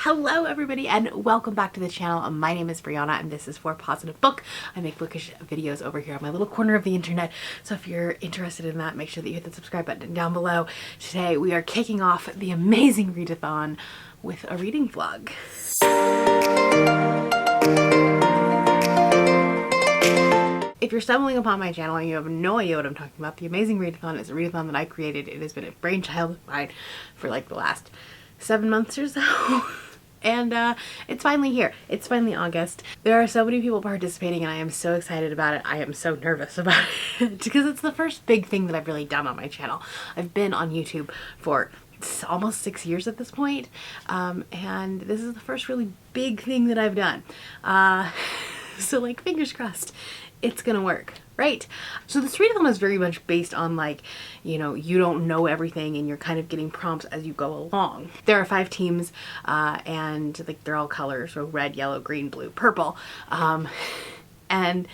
Hello everybody and welcome back to the channel. My name is Brianna and this is For Positive Book. I make bookish videos over here on my little corner of the internet. So if you're interested in that, make sure that you hit the subscribe button down below. Today we are kicking off the amazing Readathon with a reading vlog. If you're stumbling upon my channel and you have no idea what I'm talking about, the amazing Readathon is a readathon that I created. It has been a brainchild of mine for like the last 7 months or so. And it's finally here. It's finally August. There are so many people participating and I am so excited about it. I am so nervous about it because it's the first big thing that I've really done on my channel. I've been on YouTube for almost 6 years at this point, and this is the first really big thing that I've done. So like, fingers crossed, it's gonna work, right? So this readathon is very much based on like, you know, you don't know everything and you're kind of getting prompts as you go along. There are 5 teams and like they're all colors, so red, yellow, green, blue, purple. And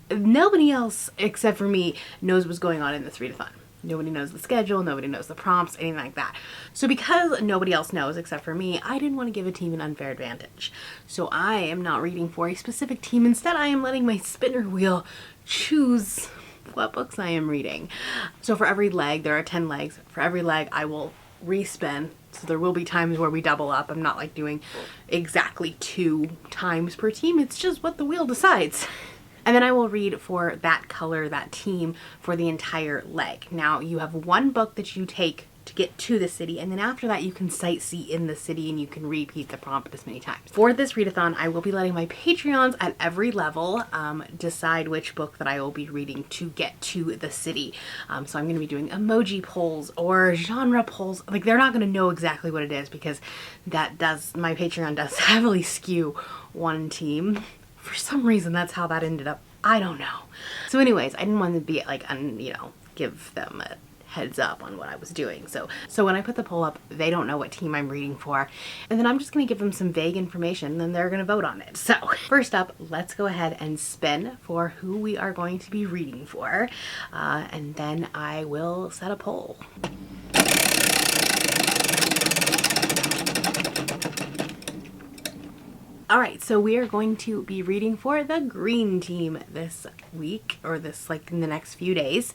nobody else except for me knows what's going on in this readathon. Nobody knows the schedule, nobody knows the prompts, anything like that. So because nobody else knows except for me, I didn't want to give a team an unfair advantage. So I am not reading for a specific team. Instead, I am letting my spinner wheel choose what books I am reading. So for every leg, there are 10 legs. For every leg, I will respin. So there will be times where we double up. I'm not like doing exactly 2 times per team. It's just what the wheel decides. And then I will read for that color, that team, for the entire leg. Now you have 1 book that you take to get to the city, and then after that you can sightsee in the city and you can repeat the prompt as many times. For this readathon, I will be letting my Patreons at every level decide which book that I will be reading to get to the city. So I'm going to be doing emoji polls or genre polls. Like, they're not going to know exactly what it is because my Patreon does heavily skew one team. For some reason, that's how that ended up. I don't know. So anyways, I didn't want to be like, you know, give them a heads up on what I was doing. So when I put the poll up, they don't know what team I'm reading for. And then I'm just going to give them some vague information and then they're going to vote on it. So first up, let's go ahead and spin for who we are going to be reading for. And then I will set a poll. Alright, so we are going to be reading for the green team this week, or this like in the next few days.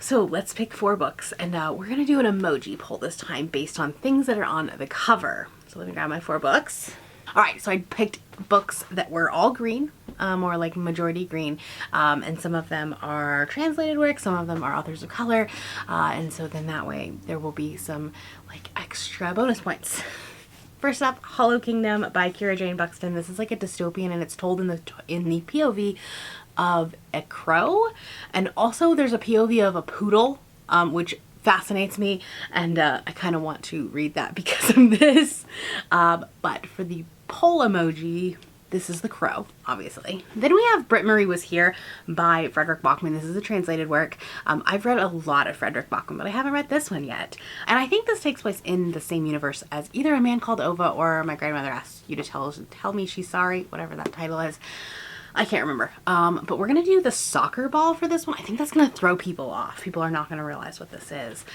So let's pick 4 books, and we're going to do an emoji poll this time based on things that are on the cover. So let me grab my 4 books. Alright, so I picked books that were all green, or like majority green, and some of them are translated works, some of them are authors of color, and so then that way there will be some like extra bonus points. First up, Hollow Kingdom by Kira Jane Buxton. This is like a dystopian and it's told in the POV of a crow, and also there's a POV of a poodle, which fascinates me, and I kind of want to read that because of this. But for the poll emoji, this is the crow, obviously. Then we have Britt Marie Was Here by Frederick Bachman. This is a translated work. I've read a lot of Frederick Bachman, but I haven't read this one yet. And I think this takes place in the same universe as either A Man Called Ova or My Grandmother Asked You to Tell Me She's Sorry, whatever that title is. I can't remember. But we're going to do the soccer ball for this one. I think that's going to throw people off. People are not going to realize what this is.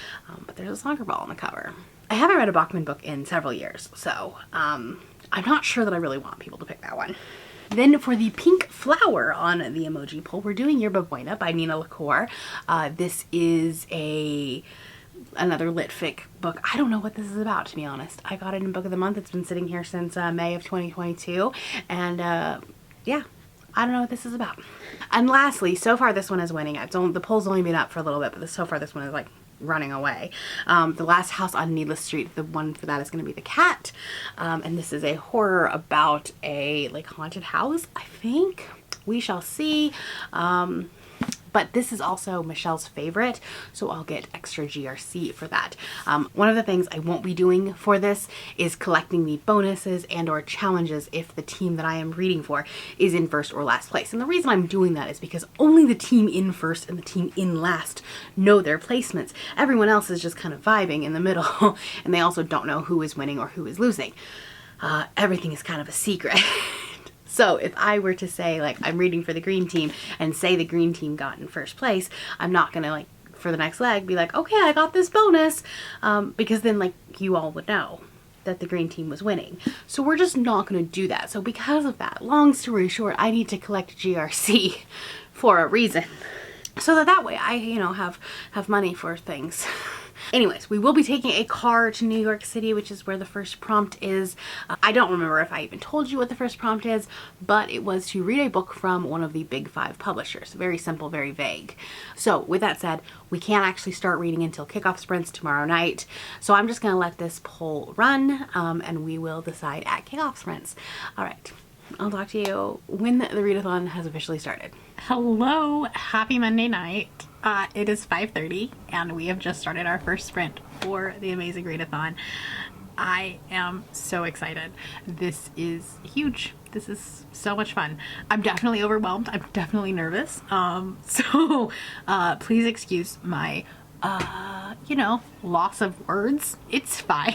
But there's a soccer ball on the cover. I haven't read a Bachman book in several years, so I'm not sure that I really want people to pick that one. Then for the pink flower on the emoji poll, we're doing Yerba Buena by Nina LaCour. This is another lit fic book. I don't know what this is about, to be honest. I got it in Book of the Month. It's been sitting here since May of 2022, and yeah. I don't know what this is about. And lastly, so far this one is winning. The poll's only been up for a little bit, but so far this one is like running away. The Last House on Needless Street, the one for that is going to be The Cat. And this is a horror about a like haunted house, I think. We shall see. But this is also Michelle's favorite, so I'll get extra GRC for that. One of the things I won't be doing for this is collecting the bonuses and or challenges if the team that I am reading for is in first or last place. And the reason I'm doing that is because only the team in first and the team in last know their placements. Everyone else is just kind of vibing in the middle, and they also don't know who is winning or who is losing. Everything is kind of a secret. So if I were to say, like, I'm reading for the green team and say the green team got in first place, I'm not gonna, like, for the next leg be like, okay, I got this bonus, because then, like, you all would know. that the green team was winning. So we're just not going to do that. So because of that, long story short, I need to collect GRC for a reason. So that way I, you know, have money for things. Anyways, we will be taking a car to New York City, which is where the first prompt is. I don't remember if I even told you what the first prompt is, but it was to read a book from one of the big 5 publishers. Very simple, very vague. So with that said, we can't actually start reading until kickoff sprints tomorrow night. So I'm just going to let this poll run and we will decide at kickoff sprints. All right. I'll talk to you when the readathon has officially started. Hello, happy Monday night. It is 5:30 and we have just started our first sprint for the amazing readathon. I am so excited. This is huge. This is so much fun. I'm definitely overwhelmed. I'm definitely nervous. So please excuse my, you know, loss of words. It's fine.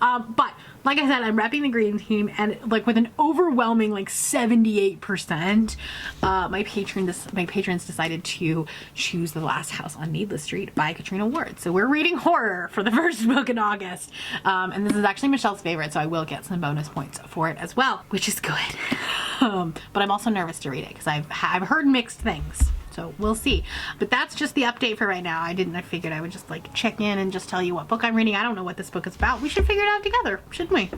But like I said, I'm repping the green team, and like with an overwhelming like 78%, my patrons decided to choose The Last House on Needless Street by Katrina Ward. So we're reading horror for the first book in August, and this is actually Michelle's favorite, so I will get some bonus points for it as well, which is good. But I'm also nervous to read it because I've heard mixed things. So we'll see. But that's just the update for right now. I figured I would just like check in and just tell you what book I'm reading. I don't know what this book is about. We should figure it out together, shouldn't we?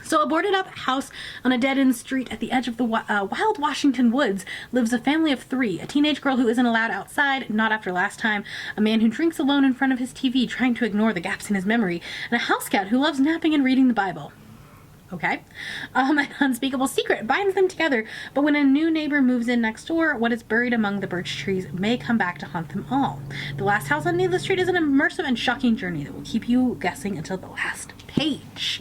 So a boarded up house on a dead-end street at the edge of the wild Washington woods lives a family of 3. A teenage girl who isn't allowed outside, not after last time, a man who drinks alone in front of his TV trying to ignore the gaps in his memory, and a house cat who loves napping and reading the Bible. Okay. An unspeakable secret binds them together, but when a new neighbor moves in next door, what is buried among the birch trees may come back to haunt them all. The Last House on Needless Street is an immersive and shocking journey that will keep you guessing until the last page.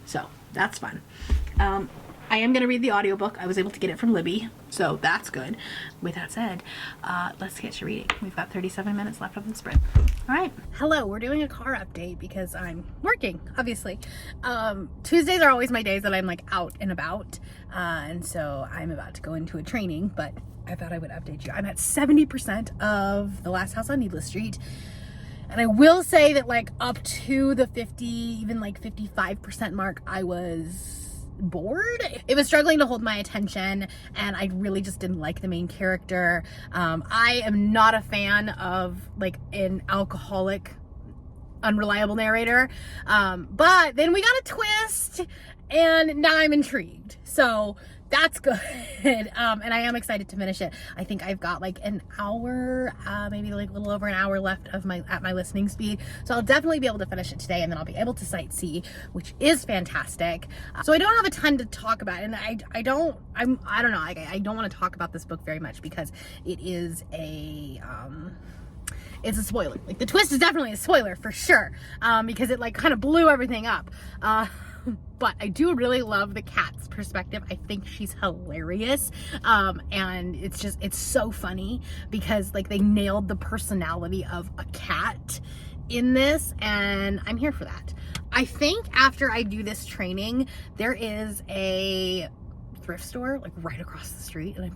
So, that's fun. I am going to read the audiobook. I was able to get it from Libby, so that's good. With that said, let's get to reading. We've got 37 minutes left of the sprint. All right. Hello, we're doing a car update because I'm working, obviously. Tuesdays are always my days that I'm like out and about, and so I'm about to go into a training, but I thought I would update you. I'm at 70% of The Last House on Needless Street. And I will say that like up to the 50, even like 55% mark, I was bored. It was struggling to hold my attention, and I really just didn't like the main character. I am not a fan of like an alcoholic, unreliable narrator, but then we got a twist and now I'm intrigued, so that's good. And I am excited to finish it. I think I've got like an hour, maybe like a little over an hour left of my listening speed. So I'll definitely be able to finish it today, and then I'll be able to sightsee, which is fantastic. So I don't have a ton to talk about, and I don't want to talk about this book very much because it is it's a spoiler. Like the twist is definitely a spoiler for sure, because it like kind of blew everything up. But I do really love the cat's perspective. I think she's hilarious. And it's so funny because like they nailed the personality of a cat in this, and I'm here for that. I think after I do this training, there is a thrift store like right across the street, and I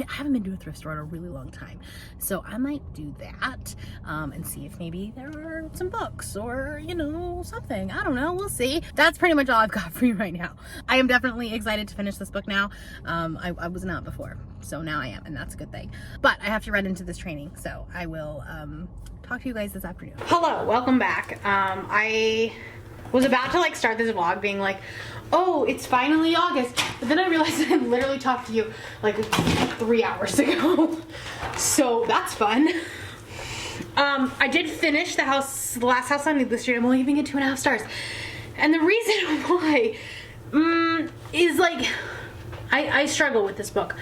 haven't been to a thrift store in a really long time, so I might do that and see if maybe there are some books or, you know, something. I don't know, we'll see. That's pretty much all I've got for you right now. I am definitely excited to finish this book now. I was not before, so now I am, and that's a good thing. But I have to run into this training, so I will talk to you guys this afternoon. Hello, welcome back. I was about to like start this vlog being like, oh, it's finally August, but then I realized I literally talked to you like 3 hours ago. So that's fun. I did finish the Last House on Needless Street. I'm only giving it 2.5 stars. And the reason why is like, I struggle with this book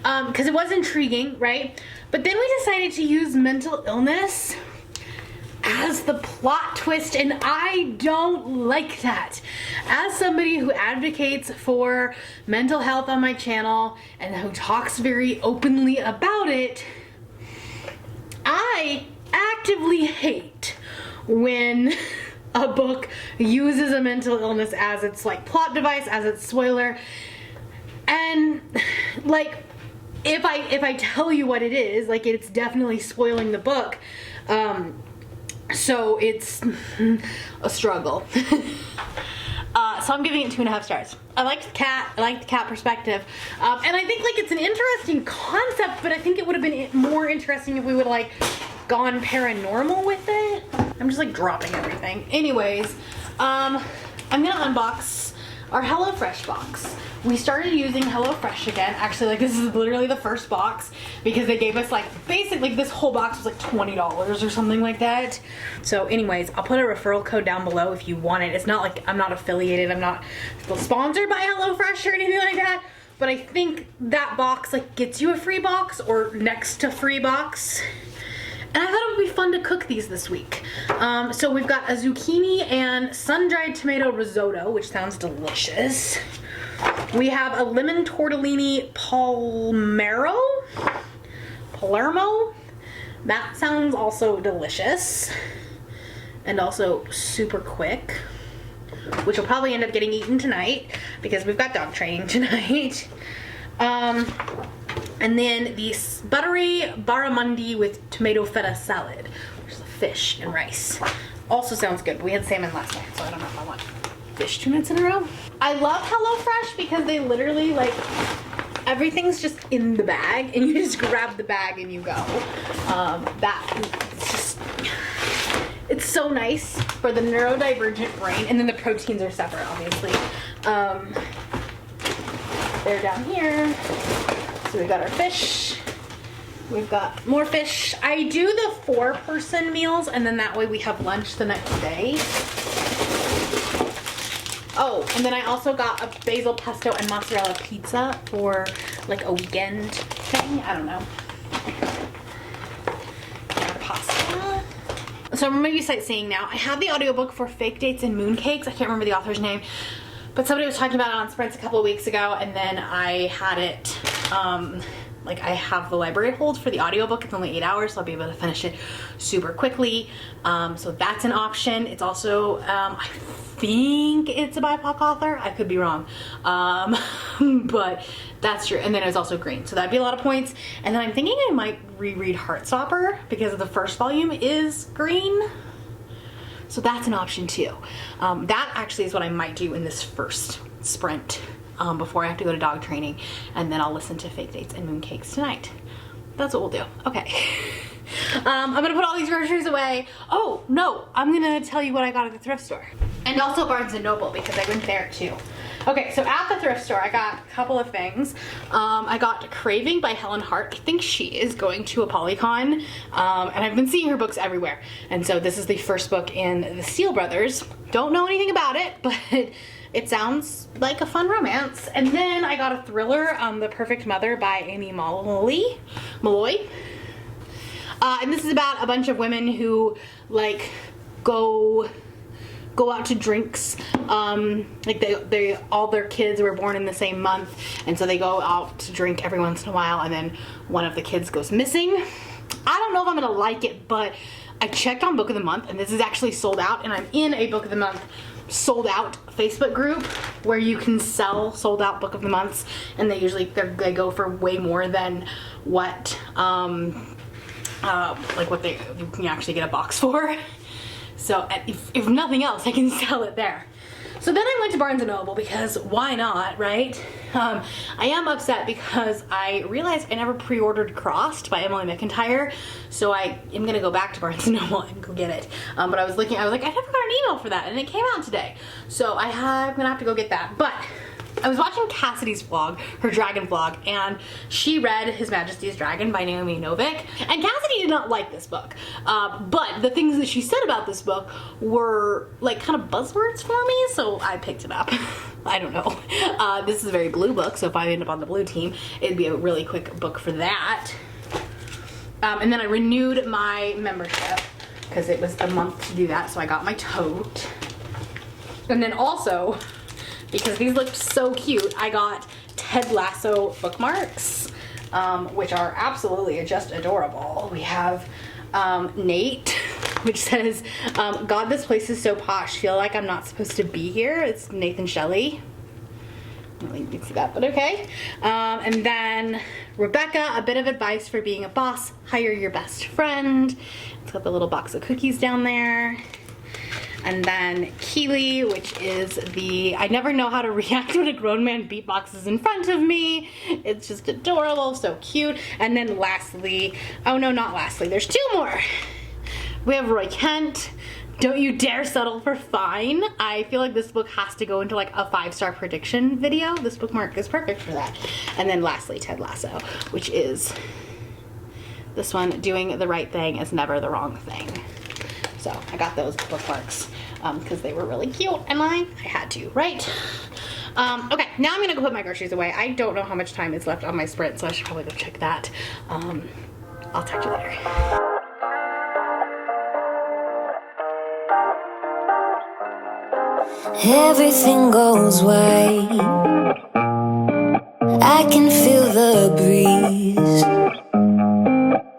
because it was intriguing, right? But then we decided to use mental illness as the plot twist, and I don't like that. As somebody who advocates for mental health on my channel and who talks very openly about it, I actively hate when a book uses a mental illness as its like plot device, as its spoiler. And like if I tell you what it is, like it's definitely spoiling the book. So it's a struggle. So I'm giving it 2.5 stars. I like the cat. I like the cat perspective. And I think like it's an interesting concept, but I think it would have been more interesting if we would like gone paranormal with it. I'm just like dropping everything. Anyways, I'm gonna unbox our HelloFresh box. We started using HelloFresh again. Actually, like this is literally the first box because they gave us like basically this whole box was like $20 or something like that. So anyways, I'll put a referral code down below if you want it. It's not like I'm not affiliated. I'm not sponsored by HelloFresh or anything like that. But I think that box like gets you a free box or next to free box. And I thought it would be fun to cook these this week. So we've got a zucchini and sun-dried tomato risotto, which sounds delicious. We have a lemon tortellini Palermo. That sounds also delicious. And also super quick, which will probably end up getting eaten tonight because we've got dog training tonight. And then the buttery barramundi with tomato feta salad, which is a fish and rice. Also sounds good. We had salmon last night, so I don't know if I want fish 2 nights in a row. I love HelloFresh because they literally like, everything's just in the bag and you just grab the bag and you go. It's so nice for the neurodivergent brain, and then the proteins are separate, obviously. They're down here. So we've got our fish. We've got more fish. I do the 4-person meals, and then that way we have lunch the next day. Oh, and then I also got a basil pesto and mozzarella pizza for like a weekend thing. I don't know. Our pasta. So I'm maybe sightseeing now. I have the audiobook for Fake Dates and Mooncakes. I can't remember the author's name, but somebody was talking about it on Sprints a couple of weeks ago, and then I had it, like I have the library hold for the audiobook. It's only 8 hours, so I'll be able to finish it super quickly. So that's an option. It's also, I think it's a BIPOC author. I could be wrong. But that's true. And then it's also green, so that'd be a lot of points. And then I'm thinking I might reread Heartstopper because the first volume is green. So that's an option too. That actually is what I might do in this first sprint before I have to go to dog training, and then I'll listen to Fake Dates and Mooncakes tonight. That's what we'll do. Okay. I'm gonna put all these groceries away. Oh no, I'm gonna tell you what I got at the thrift store. And also Barnes & Noble because I went there too. Okay, so at the thrift store I got a couple of things. I got Craving by Helen Hart. I think she is going to a Polycon, and I've been seeing her books everywhere. And so this is the first book in the Steele Brothers. Don't know anything about it, but it sounds like a fun romance. And then I got a thriller, The Perfect Mother by Amy Malloy. And this is about a bunch of women who like go out to drinks. Like they all their kids were born in the same month, and so they go out to drink every once in a while, and then one of the kids goes missing. I don't know if I'm gonna like it, but I checked on Book of the Month, and this is actually sold out, and I'm in a Book of the Month sold out Facebook group where you can sell sold out Book of the Months, and they usually they go for way more than what like what you can actually get a box for. So if nothing else, I can sell it there. So then I went to Barnes & Noble because why not, right? I am upset because I realized I never pre-ordered Crossed by Emily McIntyre, so I am gonna go back to Barnes & Noble and go get it. But I was like, I never got an email for that, and it came out today. So I'm gonna have to go get that. But I was watching Cassidy's vlog, her dragon vlog, and she read His Majesty's Dragon by Naomi Novik, and Cassidy did not like this book. But the things that she said about this book were like kind of buzzwords for me, so I picked it up. I don't know. This is a very blue book, so if I end up on the blue team, it'd be a really quick book for that. And then I renewed my membership because it was a month to do that, so I got my tote. And then also, because these looked so cute, I got Ted Lasso bookmarks, which are absolutely just adorable. We have Nate, which says, God, this place is so posh. Feel like I'm not supposed to be here. It's Nathan Shelley. don't think you can see that, but okay. And then Rebecca, A Bit of Advice for Being a Boss, Hire Your Best Friend. It's got the little box of cookies down there. And then Keely, which is the I never know how to react when a grown man beatboxes in front of me. It's just adorable, so cute. And then lastly, oh no, not lastly, there's two more. We have Roy Kent, Don't You Dare Settle for Fine. I feel like this book has to go into like a 5-star prediction video. This bookmark is perfect for that. And then lastly, Ted Lasso, which is this one, Doing the Right Thing is Never the Wrong Thing. So I got those bookmarks because they were really cute and I had to, right? Okay, now I'm gonna go put my groceries away. I don't know how much time is left on my sprint, so I should probably go check that. I'll talk to you later. Everything goes white. I can feel the breeze.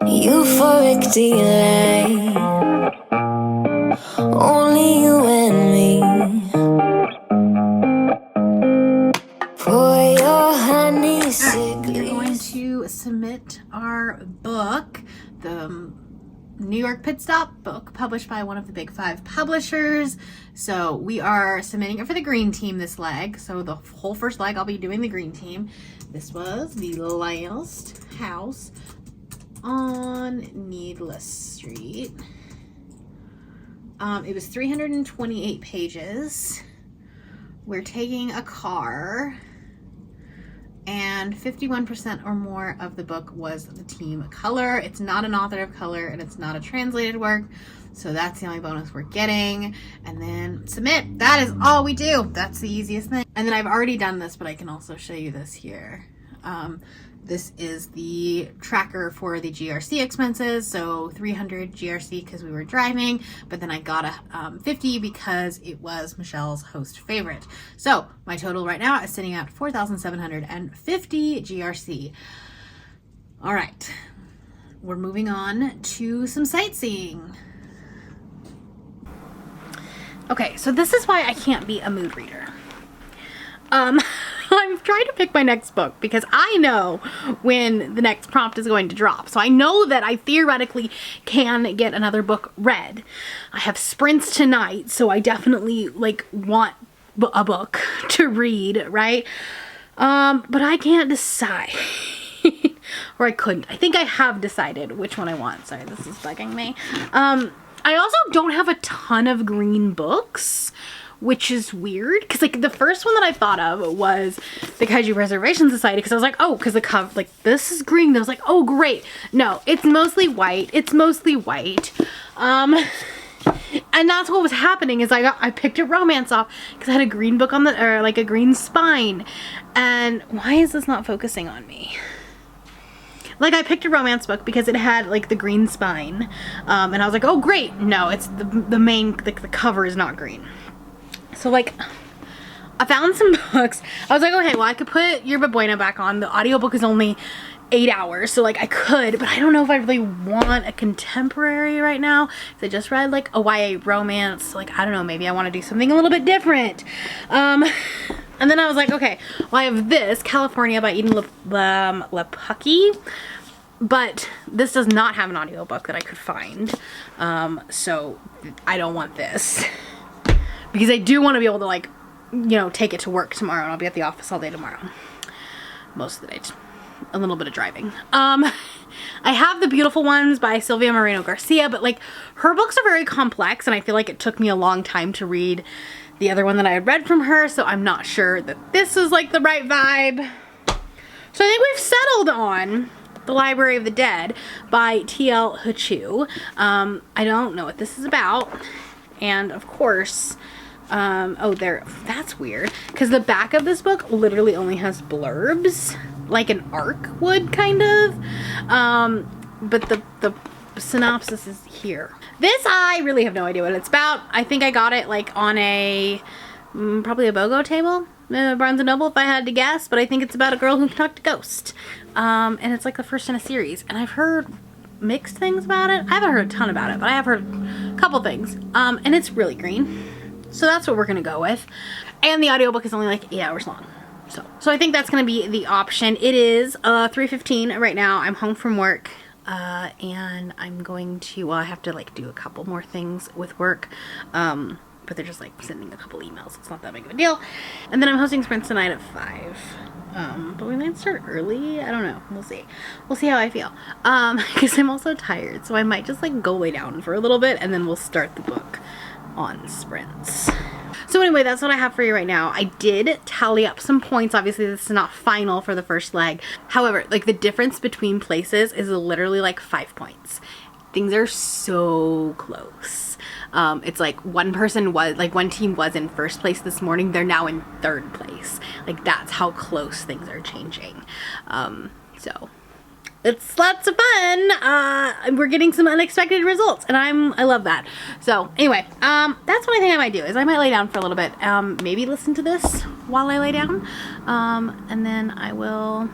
Euphoric delight. Only you and me. Pour your honey sickly. We're going to submit our book, the New York Pit Stop book, published by one of the big 5 publishers. So we are submitting it for the green team this leg. So the whole first leg I'll be doing the green team. This was the last house on Needless Street. It was 328 pages. We're taking a car, and 51% or more of the book was the team color. It's not an author of color, and it's not a translated work, so that's the only bonus we're getting. And then submit. That is all we do. That's the easiest thing. And then I've already done this, but I can also show you this here. This is the tracker for the GRC expenses, so 300 GRC because we were driving, but then I got a 50 because it was Michelle's host favorite. So my total right now is sitting at 4,750 GRC. All right, we're moving on to some sightseeing. Okay, so this is why I can't be a mood reader. I'm trying to pick my next book because I know when the next prompt is going to drop. So I know that I theoretically can get another book read. I have sprints tonight, so I definitely like want a book to read, right? But I can't decide. Or I couldn't. I think I have decided which one I want. Sorry, this is bugging me. I also don't have a ton of green books, which is weird because like the first one that I thought of was the Kaiju Preservation Society, because I was like, oh, because the cover, like, this is green. I was like, oh great. No, it's mostly white. And that's what was happening is I picked a romance off because I had a green book on the, or like a green spine. And why is this not focusing on me? Like, I picked a romance book because it had like the green spine, and I was like, oh great. No, it's the main, like the cover is not green. So like, I found some books. I was like, okay, well I could put Yerba Buena back on. The audiobook is only 8 hours, so like I could, but I don't know if I really want a contemporary right now. I just read like a YA romance. Like, I don't know, maybe I want to do something a little bit different. And then I was like, okay, well I have this, California by Eden Lepucki, but this does not have an audiobook that I could find. So I don't want this. Because I do want to be able to, like, you know, take it to work tomorrow, and I'll be at the office all day tomorrow. Most of the day. A little bit of driving. I have The Beautiful Ones by Sylvia Moreno Garcia, but, like, her books are very complex, and I feel like it took me a long time to read the other one that I had read from her, so I'm not sure that this is, like, the right vibe. So I think we've settled on The Library of the Dead by T.L. Huchu. I don't know what this is about. And, of course, that's weird, because the back of this book literally only has blurbs, like an ARC would, kind of, but the synopsis is here. This, I really have no idea what it's about. I think I got it, like, on a, probably a BOGO table, Barnes & Noble, if I had to guess, but I think it's about a girl who can talk to ghosts, and it's, like, the first in a series, and I've heard mixed things about it. I haven't heard a ton about it, but I have heard a couple things, and it's really green. So that's what we're gonna go with. And the audiobook is only like 8 hours long. So I think that's gonna be the option. It is 3:15 right now. I'm home from work. And I'm going to, well, I have to like do a couple more things with work. But they're just like sending a couple emails. It's not that big of a deal. And then I'm hosting sprints tonight at 5. But we might start early. I don't know. We'll see. We'll see how I feel. Because I'm also tired. So I might just like go lay down for a little bit and then we'll start the book on sprints. So anyway, that's what I have for you right now. I did tally up some points. Obviously, this is not final for the first leg. However, like the difference between places is literally like 5 points. Things are so close. It's like one team was in first place this morning. They're now in third place. Like that's how close things are changing. So it's lots of fun. We're getting some unexpected results and I love that. So anyway, that's what I think I might do is I might lay down for a little bit. Maybe listen to this while I lay down. And then I will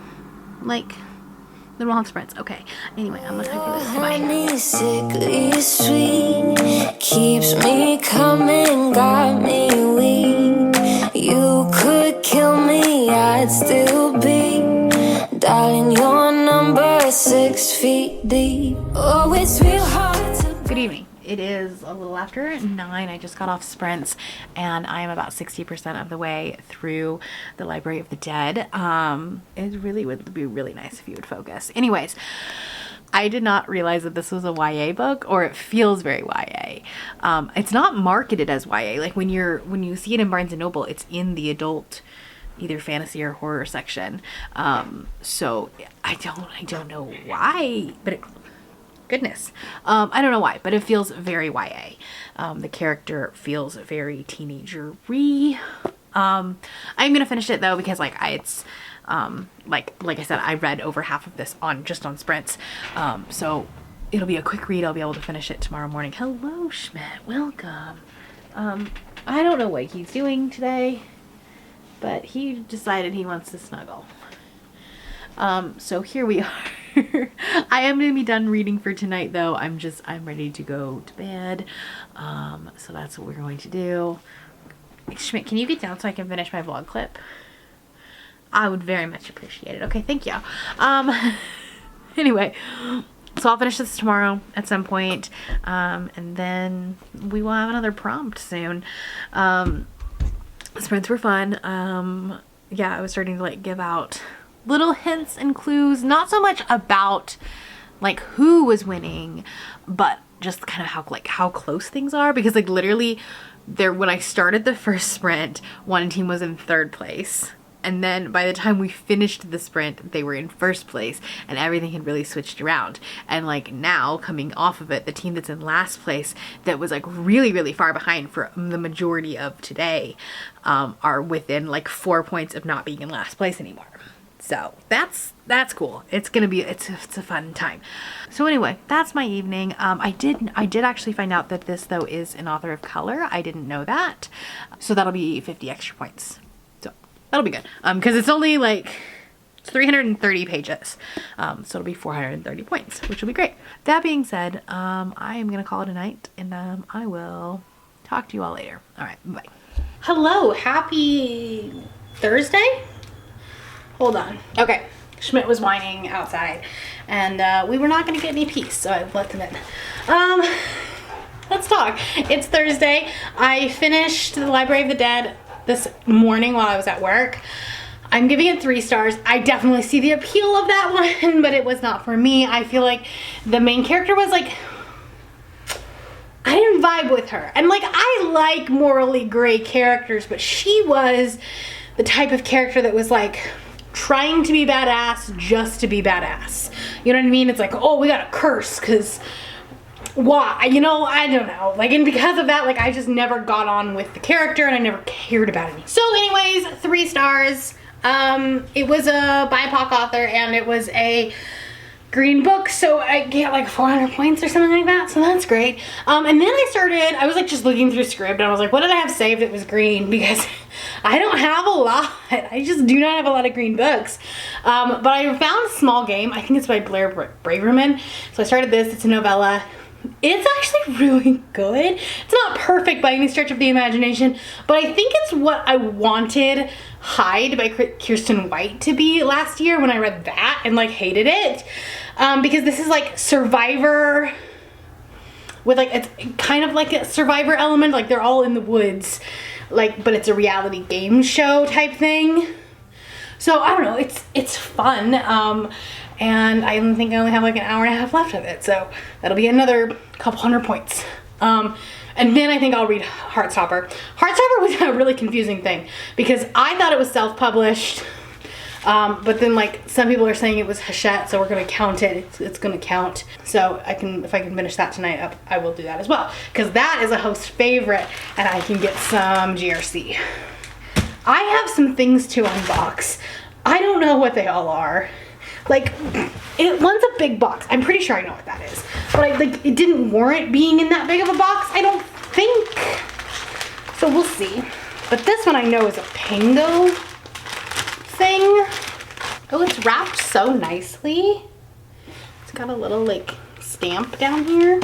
then we'll have sprints. Okay. Anyway, I'm gonna talk to you later. Honey, sickly sweet, keeps me coming, got me weak. You could kill me, I'd still be dialing your number 6 feet deep. Oh, it's real hard to. Good evening. It is a little after 9. I just got off sprints and I am about 60% of the way through the Library of the Dead. It really would be really nice if you would focus. Anyways, I did not realize that this was a YA book, or it feels very YA. It's not marketed as YA. Like when you see it in Barnes & Noble, it's in the adult either fantasy or horror section. So I don't know why, but goodness. I don't know why, but it feels very YA. The character feels very teenager-y. I'm gonna finish it though because like I said, I read over half of this just on sprints. So it'll be a quick read. I'll be able to finish it tomorrow morning. Hello, Schmidt. Welcome. I don't know what he's doing today, but he decided he wants to snuggle. So here we are. I am gonna be done reading for tonight though. I'm ready to go to bed. So that's what we're going to do. Schmidt, can you get down so I can finish my vlog clip? I would very much appreciate it. Okay, thank you. Anyway, so I'll finish this tomorrow at some point. And then we will have another prompt soon. Sprints were fun. Yeah, I was starting to like give out little hints and clues, not so much about like who was winning, but just kind of how close things are, because like literally when I started the first sprint, one team was in third place, and then by the time we finished the sprint they were in first place, and everything had really switched around. And like now coming off of it, the team that's in last place that was like really far behind for the majority of today are within like 4 points of not being in last place anymore. So that's cool. It's a fun time. So anyway, that's my evening. I did actually find out that this though is an author of color. I didn't know that. So that'll be 50 extra points. So that'll be good. Because it's only like 330 pages. So it'll be 430 points, which will be great. That being said, I am gonna call it a night, and I will talk to you all later. All right, bye. Hello, happy Thursday. Hold on. Okay, Schmidt was whining outside and we were not gonna get any peace, so I let them in. Let's talk. It's Thursday. I finished the Library of the Dead this morning while I was at work. I'm giving it 3 stars. I definitely see the appeal of that one, but it was not for me. I feel like the main character was like, I didn't vibe with her. And like, I like morally gray characters, but she was the type of character that was like trying to be badass just to be badass. You know what I mean? It's like, oh, we got a curse because why? You know, I don't know. Like, and because of that, like, I just never got on with the character and I never cared about it. So anyways, 3 stars. It was a BIPOC author and it was a green book, so I get like 400 points or something like that, so that's great. And then I was like just looking through script and I was like, what did I have saved that was green? Because I don't have a lot. I just do not have a lot of green books. But I found a small game. I think it's by Blair Braverman. So I started this. It's a novella. It's actually really good. It's not perfect by any stretch of the imagination, but I think it's what I wanted Hyde by Kirsten White to be last year when I read that and like hated it. Because this is like Survivor with like, it's kind of like a Survivor element, like they're all in the woods, like, but it's a reality game show type thing. So I don't know, it's fun. And I think I only have like an hour and a half left of it, so that'll be another couple 100 points. And then I think I'll read Heartstopper. Heartstopper was a really confusing thing because I thought it was self-published, but then like some people are saying it was Hachette, so we're gonna count it. It's gonna count. So if I can finish that tonight, I will do that as well, because that is a host favorite, and I can get some GRC. I have some things to unbox. I don't know what they all are. Like, one's a big box. I'm pretty sure I know what that is. But it didn't warrant being in that big of a box, I don't think. So we'll see. But this one I know is a Pango thing. Oh, it's wrapped so nicely. It's got a little like stamp down here.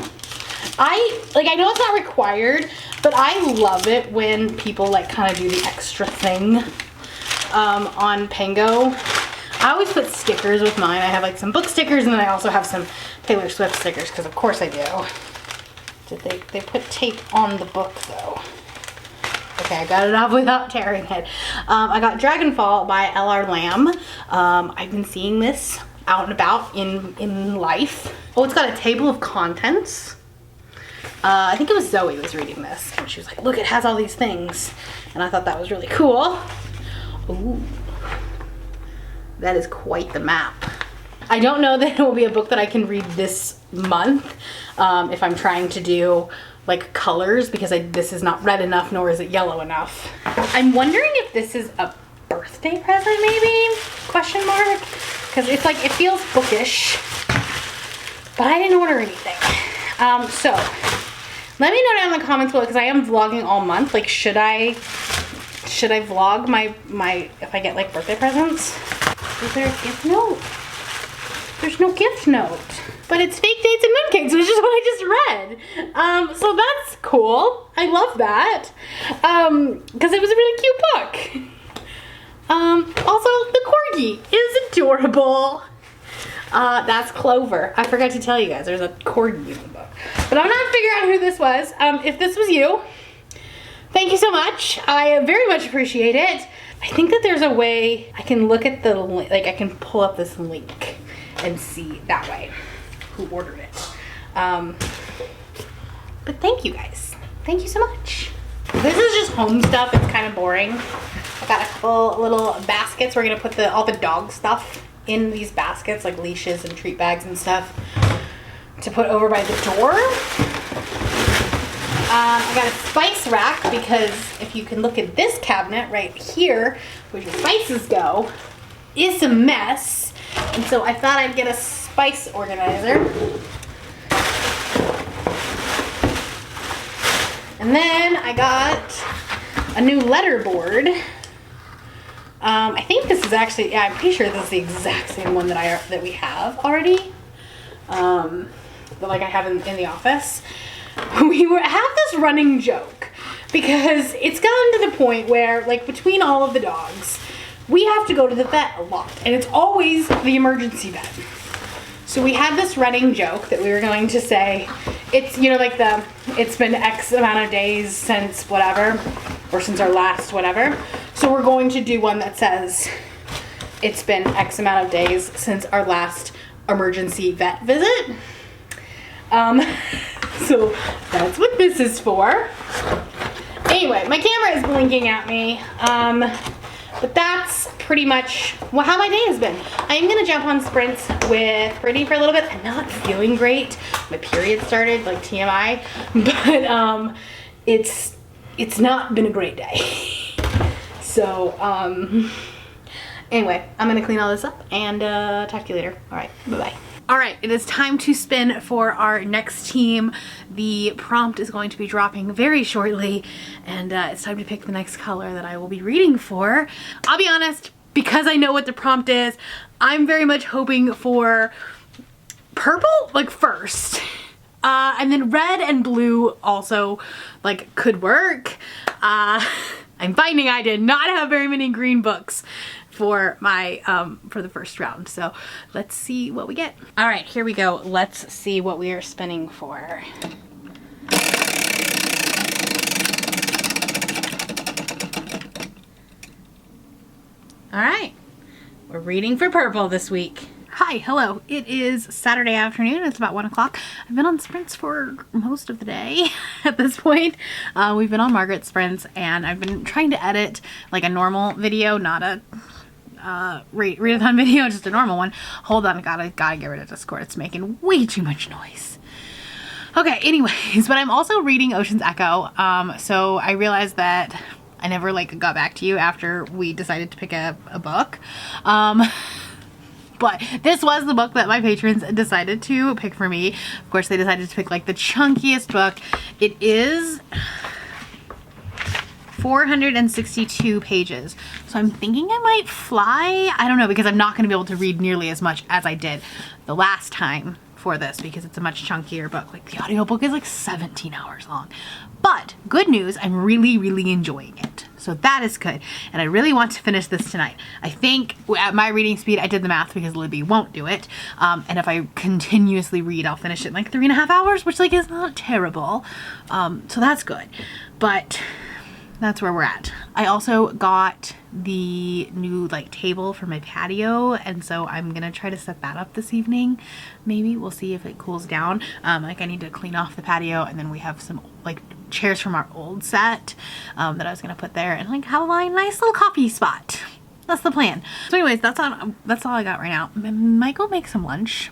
I know it's not required, but I love it when people like kind of do the extra thing on Pango. I always put stickers with mine. I have like some book stickers, and then I also have some Taylor Swift stickers, because of course I do. They put tape on the book though. Okay, I got it off without tearing it. I got Dragonfall by L.R. Lamb. I've been seeing this out and about in life. Oh, it's got a table of contents. I think it was Zoe was reading this, and she was like, look, it has all these things. And I thought that was really cool. Ooh. That is quite the map. I don't know that it will be a book that I can read this month if I'm trying to do like colors, because this is not red enough, nor is it yellow enough. I'm wondering if this is a birthday present maybe, question mark, because it's like, it feels bookish, but I didn't order anything. So let me know down in the comments below, because I am vlogging all month. Like, should I vlog my if I get like birthday presents? Is there a gift note? There's no gift note. But it's Fake Dates and Mooncakes, which is what I just read. So that's cool. I love that. Because it was a really cute book. Also, the corgi is adorable. That's Clover. I forgot to tell you guys, there's a corgi in the book. But I'm not figuring out who this was. If this was you, thank you so much. I very much appreciate it. I think that there's a way I can look at the, like I can pull up this link and see that way who ordered it. But thank you guys. Thank you so much. This is just home stuff. It's kind of boring. I got a couple little baskets. We're gonna put all the dog stuff in these baskets, like leashes and treat bags and stuff, to put over by the door. I got a spice rack, because if you can look at this cabinet right here, where your spices go, is a mess. And so I thought I'd get a spice organizer. And then I got a new letter board. I think this is actually, yeah, I'm pretty sure this is the exact same one that we have already. But like I have in the office. Have this running joke, because it's gotten to the point where, like, between all of the dogs, we have to go to the vet a lot, and it's always the emergency vet. So we had this running joke that we were going to say, it's, you know, like it's been X amount of days since whatever, or since our last whatever. So we're going to do one that says, it's been X amount of days since our last emergency vet visit. So that's what this is for. Anyway, my camera is blinking at me. But that's pretty much how my day has been. I am gonna jump on sprints with Brittany for a little bit. I'm not feeling great. My period started, like TMI, but it's not been a great day. So anyway, I'm gonna clean all this up and talk to you later. All right, bye-bye. All right, it is time to spin for our next team. The prompt is going to be dropping very shortly, and it's time to pick the next color that I will be reading for. I'll be honest, because I know what the prompt is, I'm very much hoping for purple, like first. And then red and blue also like could work. I'm finding I did not have very many green books for my for the first round, so let's see what we get. All right, here we go. Let's see what we are spinning for. All right, we're reading for purple this week. Hi, hello. It is Saturday afternoon. It's about 1 o'clock. I've been on sprints for most of the day at this point. We've been on Margaret's sprints, and I've been trying to edit like a normal video, not a readathon video, just a normal one. Hold on, I gotta get rid of Discord. It's making way too much noise. Okay, anyways, but I'm also reading Ocean's Echo. So I realized that I never like got back to you after we decided to pick a book. But this was the book that my patrons decided to pick for me. Of course, they decided to pick like the chunkiest book. It is 462 pages. So I'm thinking I might fly. I don't know, because I'm not going to be able to read nearly as much as I did the last time for this, because it's a much chunkier book. Like the audiobook is like 17 hours long. But good news, I'm really, really enjoying it. So that is good. And I really want to finish this tonight. I think at my reading speed, I did the math because Libby won't do it. And if I continuously read, I'll finish it in like 3.5 hours, which like is not terrible. So that's good. But that's where we're at. I also got the new like table for my patio, and so I'm gonna try to set that up this evening. Maybe we'll see if it cools down. Like I need to clean off the patio, and then we have some like chairs from our old set that I was gonna put there, and like have a nice little coffee spot. That's the plan. So anyways, that's all I got right now. I might go make some lunch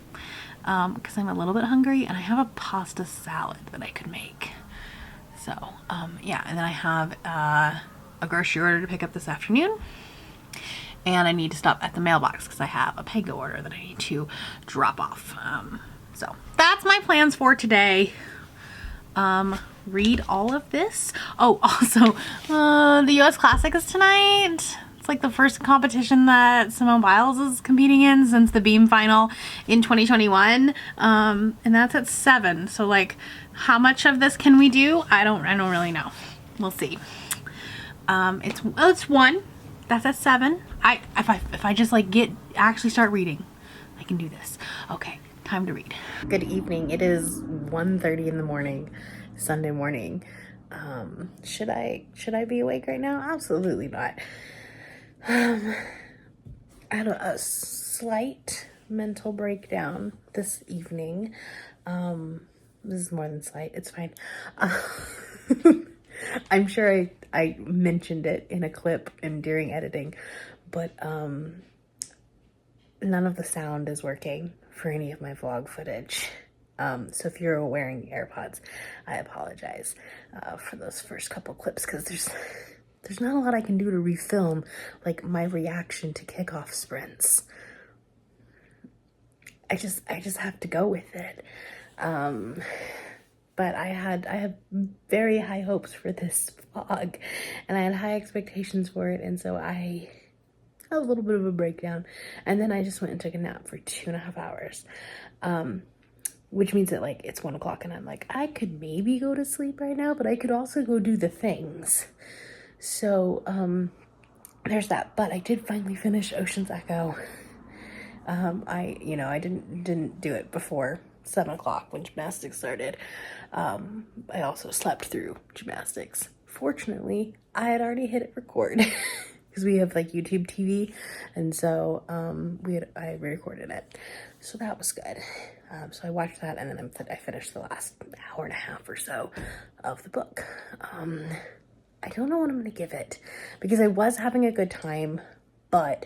because I'm a little bit hungry, and I have a pasta salad that I could make. So, yeah, and then I have a grocery order to pick up this afternoon, and I need to stop at the mailbox because I have a Pego order that I need to drop off. So that's my plans for today. Read all of this. Oh, also, the US Classic is tonight. It's like the first competition that Simone Biles is competing in since the Beam final in 2021. And that's at 7. So like, how much of this can we do? I don't really know. We'll see. It's 1. That's at 7. If I just like actually start reading, I can do this. Okay, time to read. Good evening. It is 1:30 in the morning, Sunday morning. Should I be awake right now? Absolutely not. I had a slight mental breakdown this evening. This is more than slight. It's fine. I'm sure I mentioned it in a clip and during editing, but none of the sound is working for any of my vlog footage. So if you're wearing AirPods, I apologize for those first couple clips, because there's not a lot I can do to refilm like my reaction to kickoff sprints. I just have to go with it. But I have very high hopes for this vlog, and I had high expectations for it, and so I had a little bit of a breakdown, and then I just went and took a nap for 2.5 hours, which means that like it's 1 o'clock, and I'm like, I could maybe go to sleep right now, but I could also go do the things. So there's that. But I did finally finish Ocean's Echo. I didn't do it before 7 o'clock when gymnastics started. I also slept through gymnastics. Fortunately, I had already hit record because we have like YouTube TV, and so I recorded it, so that was good. So I watched that, and then I finished the last hour and a half or so of the book. I don't know what I'm gonna give it, because I was having a good time, but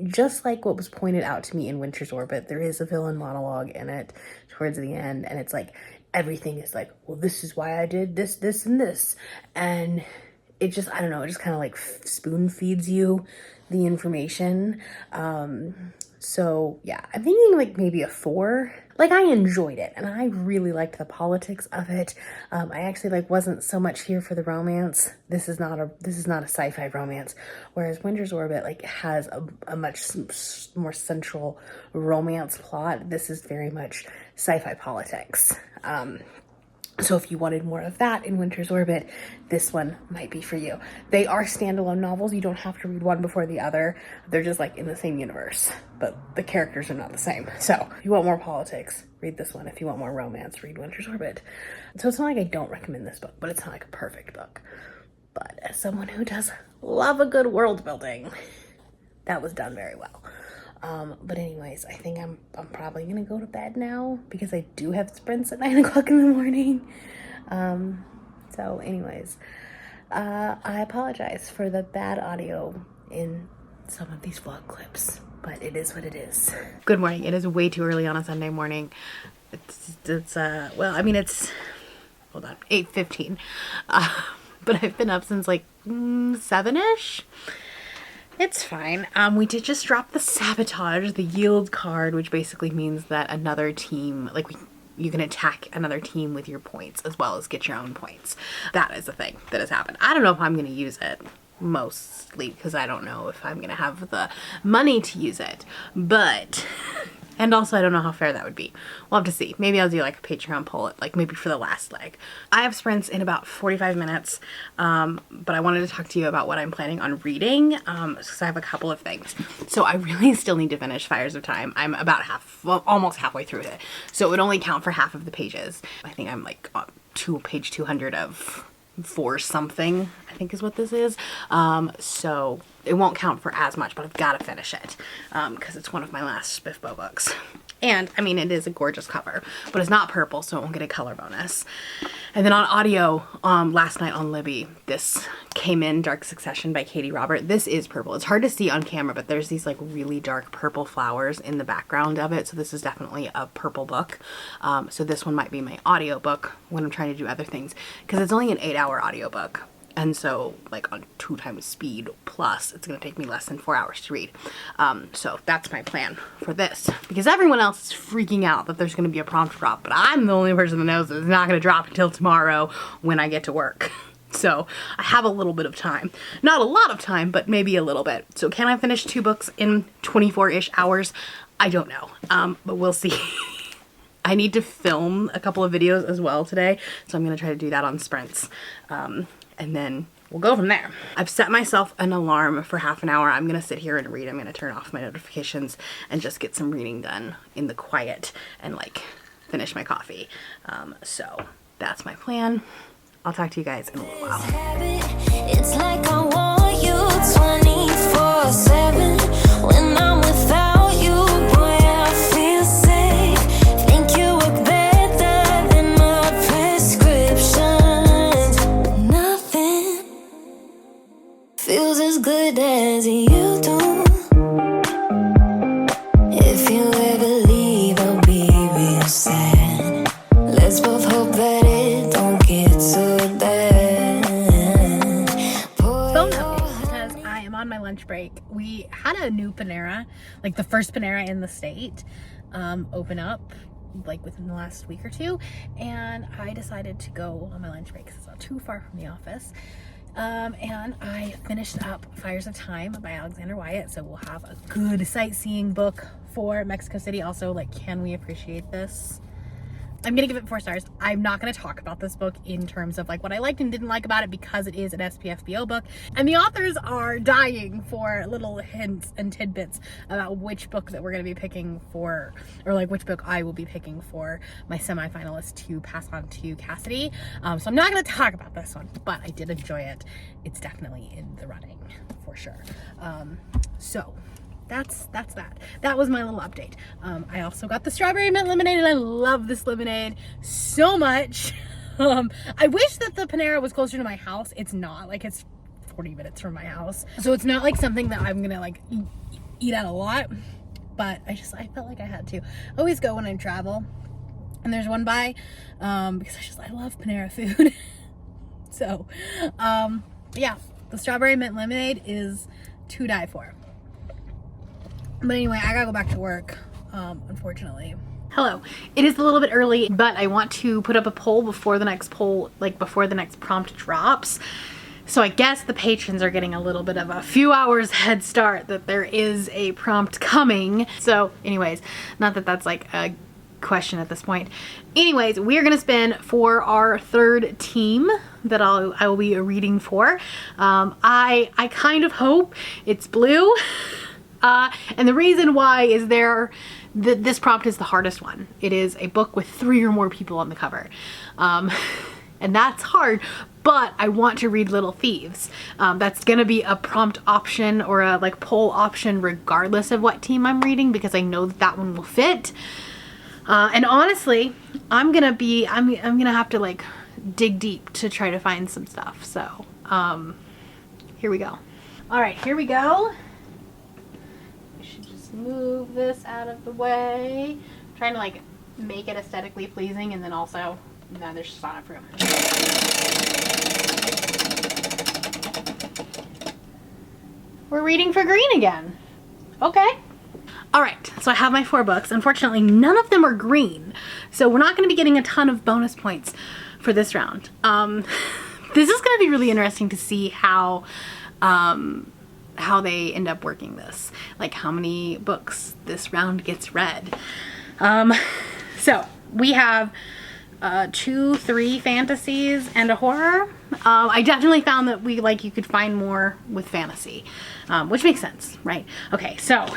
just like what was pointed out to me in Winter's Orbit, there is a villain monologue in it towards the end, and it's like everything is like, well, this is why I did this, this, and this, and it just, I don't know, it just kind of like spoon feeds you the information. So yeah, I'm thinking like maybe a 4. Like, I enjoyed it and I really liked the politics of it. I actually like wasn't so much here for the romance. This is not a sci-fi romance, whereas Winter's Orbit like has a much more central romance plot. This is very much sci-fi politics. So if you wanted more of that in Winter's Orbit, this one might be for you. They are standalone novels. You don't have to read one before the other. They're just like in the same universe, but the characters are not the same. So if you want more politics, read this one. If you want more romance, read Winter's Orbit. So it's not like I don't recommend this book, but it's not like a perfect book. But as someone who does love a good world building, that was done very well. But anyways, I think I'm probably gonna go to bed now because I do have sprints at 9 o'clock in the morning. So anyways, I apologize for the bad audio in some of these vlog clips, but it is what it is. Good morning. It is way too early on a Sunday morning. Well, I mean, it's, hold on, 8:15. But I've been up since like 7-ish. It's fine. We did just drop the sabotage, the yield card, which basically means that another team, like you can attack another team with your points as well as get your own points. That is a thing that has happened. I don't know if I'm going to use it, mostly because I don't know if I'm going to have the money to use it, but... And also, I don't know how fair that would be. We'll have to see. Maybe I'll do like a Patreon poll, like maybe for the last leg. I have sprints in about 45 minutes, but I wanted to talk to you about what I'm planning on reading, because I have a couple of things. So I really still need to finish Fires of Time. I'm about almost halfway through it. So it would only count for half of the pages. I think I'm like on page 200 of 4 something, I think is what this is. So it won't count for as much, but I've got to finish it because it's one of my last Spiffbo books. And I mean, it is a gorgeous cover, but it's not purple, so it won't get a color bonus. And then on audio, last night on Libby, this came in, Dark Succession by Katie Robert. This is purple. It's hard to see on camera, but there's these like really dark purple flowers in the background of it. So this is definitely a purple book. So this one might be my audio book when I'm trying to do other things, because it's only an 8-hour audiobook. And so like on 2 times speed plus, it's going to take me less than 4 hours to read. So that's my plan for this, because everyone else is freaking out that there's going to be a prompt drop, but I'm the only person that knows that it's not going to drop until tomorrow when I get to work. So I have a little bit of time, not a lot of time, but maybe a little bit. So can I finish 2 books in 24-ish hours? I don't know, but we'll see. I need to film a couple of videos as well today, so I'm going to try to do that on sprints. And then we'll go from there. I've set myself an alarm for half an hour. I'm going to sit here and read. I'm going to turn off my notifications and just get some reading done in the quiet and like finish my coffee. So that's my plan. I'll talk to you guys in a little while. It's like I want you 24/7 when I'm without you. Boy, I feel safe. Think you work better than my prescriptions. Nothing feels as good as you do. If you ever leave, I'll be real sad. Let's both hope that it don't get so bad. Phone update, because I am on my lunch break. We had a new Panera, like the first Panera in the state, open up like within the last week or 2, and I decided to go on my lunch break because it's not too far from the office. And I finished up Fires of Time by Alexander Wyatt, so we'll have a good sightseeing book for Mexico City. Also, like, can we appreciate this? I'm gonna give it 4 stars. I'm not gonna talk about this book in terms of like what I liked and didn't like about it, because it is an SPFBO book and the authors are dying for little hints and tidbits about which book that we're gonna be picking for, or like which book I will be picking for my semi-finalist to pass on to Cassidy. So I'm not gonna talk about this one, but I did enjoy it. It's definitely in the running for sure. So that's that. That was my little update. I also got the strawberry mint lemonade, and I love this lemonade so much. I wish that the Panera was closer to my house. It's not. Like, it's 40 minutes from my house, so it's not like something that I'm gonna like eat out a lot, but I felt like I had to. I always go when I travel, and there's one by because I love Panera food. So yeah, the strawberry mint lemonade is to die for. But anyway, I gotta go back to work, unfortunately. Hello. It is a little bit early, but I want to put up a poll before the next prompt drops. So I guess the patrons are getting a little bit of a few hours head start that there is a prompt coming. So anyways, not that that's like a question at this point. Anyways, we're gonna spin for our third team that I will be reading for. I kind of hope it's blue. And the reason why is this prompt is the hardest one. It is a book with 3 or more people on the cover. And that's hard, but I want to read Little Thieves. That's gonna be a prompt option or a like poll option regardless of what team I'm reading, because I know that one will fit. And honestly, I'm gonna have to like dig deep to try to find some stuff. So, here we go. All right, here we go. I should just move this out of the way. I'm trying to like make it aesthetically pleasing, and then also, no, there's just not enough room. We're reading for green again. Okay. All right, so I have my 4 books. Unfortunately, none of them are green, so we're not going to be getting a ton of bonus points for this round. This is going to be really interesting to see how they end up working this, like how many books this round gets read. So we have 2, 3 fantasies and a horror. I definitely found that you could find more with fantasy, which makes sense, right? Okay, so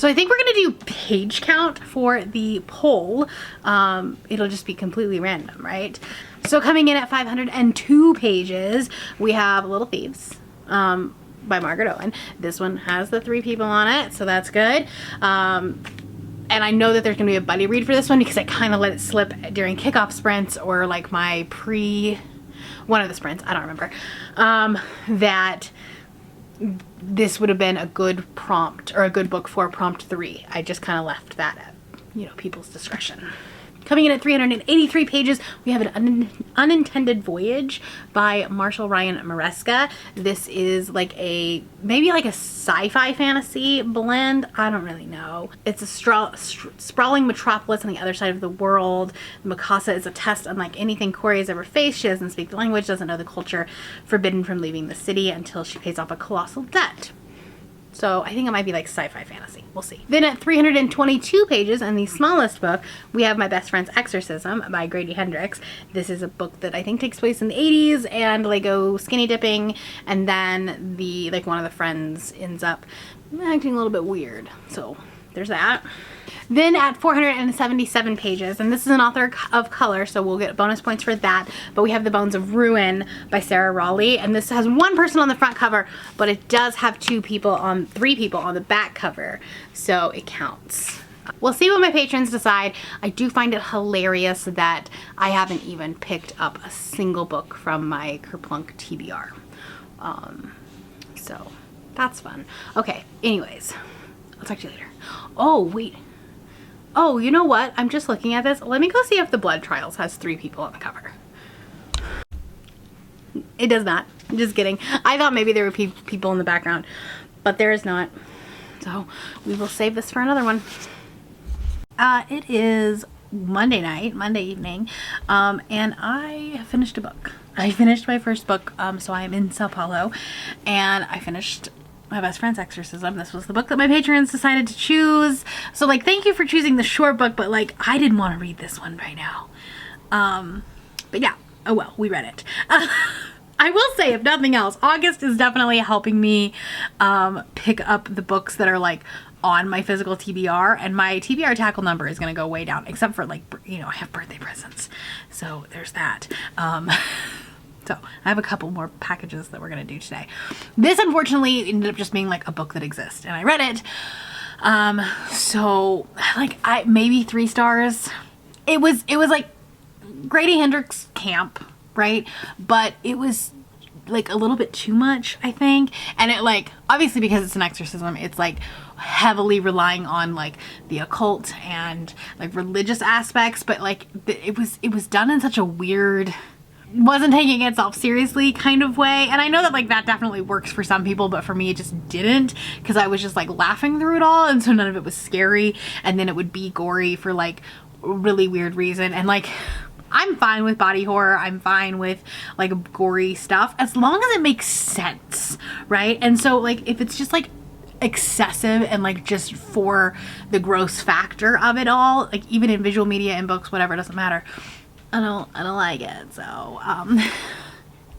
I think we're gonna do page count for the poll. It'll just be completely random, right? So coming in at 502 pages, we have Little Thieves by Margaret Owen. This one has the 3 people on it, so that's good. And I know that there's gonna be a buddy read for this one because I kind of let it slip during kickoff sprints or like my one of the sprints, I don't remember, that this would have been a good prompt or a good book for prompt 3. I just kind of left that at, people's discretion. Coming in at 383 pages, we have an Unintended Voyage by Marshall Ryan Maresca. This is maybe like a sci-fi fantasy blend. I don't really know. It's a sprawling metropolis on the other side of the world. Mikasa is a test unlike anything Corey has ever faced. She doesn't speak the language, doesn't know the culture, forbidden from leaving the city until she pays off a colossal debt. So I think it might be like sci-fi fantasy. We'll see. Then at 322 pages, and the smallest book, we have My Best Friend's Exorcism by Grady Hendrix. This is a book that I think takes place in the 80s, and they go skinny dipping, and then one of the friends ends up acting a little bit weird. So there's that. Then at 477 pages, and this is an author of color, so we'll get bonus points for that, but we have The Bones of Ruin by Sarah Raleigh, and this has 1 person on the front cover, but it does have 3 people on the back cover, so it counts. We'll see what my patrons decide. I do find it hilarious that I haven't even picked up a single book from my Kerplunk TBR. So that's fun. Okay, anyways, I'll talk to you later. Oh, wait. Oh, you know what? I'm just looking at this. Let me go see if The Blood Trials has 3 people on the cover. It does not. I'm just kidding. I thought maybe there were people in the background, but there is not. So we will save this for another one. It is Monday evening, and I finished a book. I finished my first book, so I am in Sao Paulo, and I finished My Best Friend's Exorcism. This was the book that my patrons decided to choose. So thank you for choosing the short book, but I didn't want to read this one right now. But yeah, oh well, we read it. I will say, if nothing else, August is definitely helping me pick up the books that are on my physical TBR, and my TBR tackle number is going to go way down, except for I have birthday presents. So there's that. So I have a couple more packages that we're going to do today. This unfortunately ended up just being a book that exists, and I read it. So I maybe 3 stars. It was Grady Hendrix camp, right? But it was a little bit too much, I think. And it obviously because it's an exorcism, it's heavily relying on the occult and religious aspects, but it was done in such a weird wasn't taking itself seriously kind of way. And I know that like that definitely works for some people, but for me it just didn't, because I was just like laughing through it all, and so none of it was scary, and then it would be gory for like a really weird reason. And like, I'm fine with body horror, I'm fine with like gory stuff as long as it makes sense, right? And so like if it's just like excessive and like just for the gross factor of it all, like even in visual media and books, whatever, it doesn't matter, I don't like it. So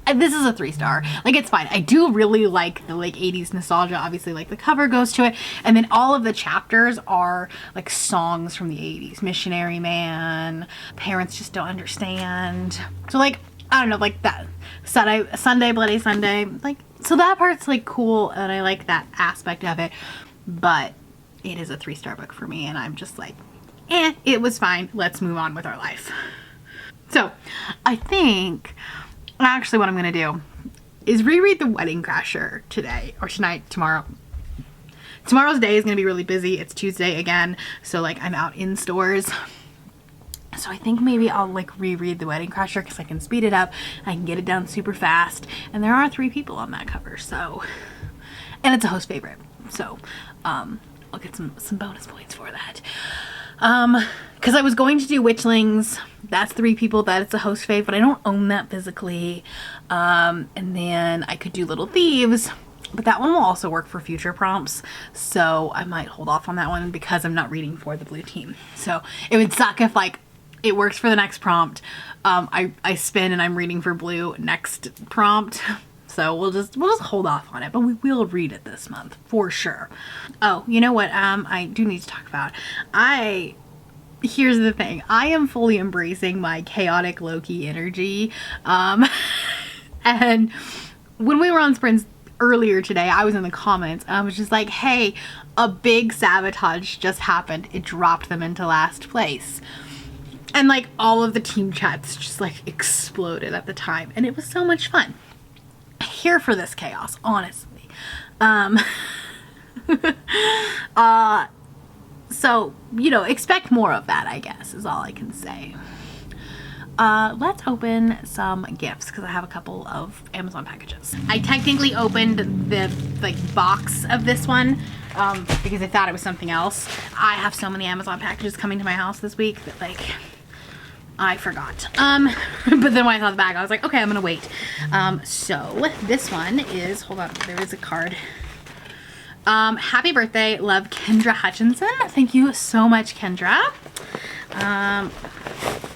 this is a 3-star. Like, it's fine. I do really like the like 80s nostalgia. Obviously, like the cover goes to it, and then all of the chapters are like songs from the 80s. Missionary Man, Parents Just Don't Understand. So like, I don't know, like that Sunday, Bloody Sunday, like, so that part's like cool, and I like that aspect of it, but it is a 3-star book for me, and I'm just like, it was fine. Let's move on with our life. So I think actually what I'm gonna do is reread The Wedding Crasher today or tonight, tomorrow. Tomorrow's day is gonna be really busy. It's Tuesday again, so like I'm out in stores. So I think maybe I'll like reread The Wedding Crasher because I can speed it up. I can get it down super fast. And there are 3 people on that cover, so, and it's a host favorite. So I'll get some bonus points for that. Because I was going to do Witchlings. That's 3 people, that it's a host fave, but I don't own that physically. And then I could do Little Thieves, but that one will also work for future prompts, so I might hold off on that one because I'm not reading for the blue team. So it would suck if like it works for the next prompt, I spin and I'm reading for blue next prompt. So we'll just hold off on it, but we will read it this month for sure. Oh, you know what? I do need to talk about. Here's the thing. I am fully embracing my chaotic Loki energy. And when we were on sprints earlier today, I was in the comments. I was just like, hey, a big sabotage just happened. It dropped them into last place. And like all of the team chats just like exploded at the time. And it was so much fun. Here for this chaos, honestly. So, you know, expect more of that, I guess, is all I can say. Let's open some gifts because I have a couple of Amazon packages. I technically opened the like box of this one because I thought it was something else. I have so many Amazon packages coming to my house this week that like I forgot. But then when I saw the bag, I was like, okay, I'm gonna wait. So this one is, hold on, there is a card. Happy birthday, love, Kendra Hutchinson. Thank you so much, Kendra.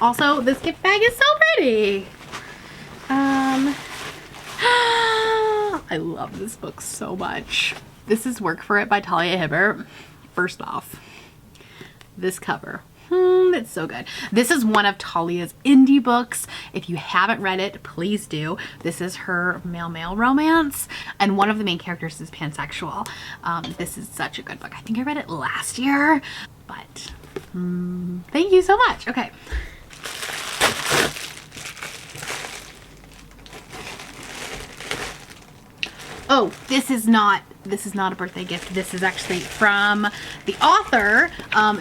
Also, this gift bag is so pretty. I love this book so much. This is Work for It by Talia Hibbert. First off, this cover. It's so good. This is one of Talia's indie books. If you haven't read it, please do. This is her male-male romance, and one of the main characters is pansexual. This is such a good book. I think I read it last year, but thank you so much. Okay. Oh, this is not a birthday gift. This is actually from the author.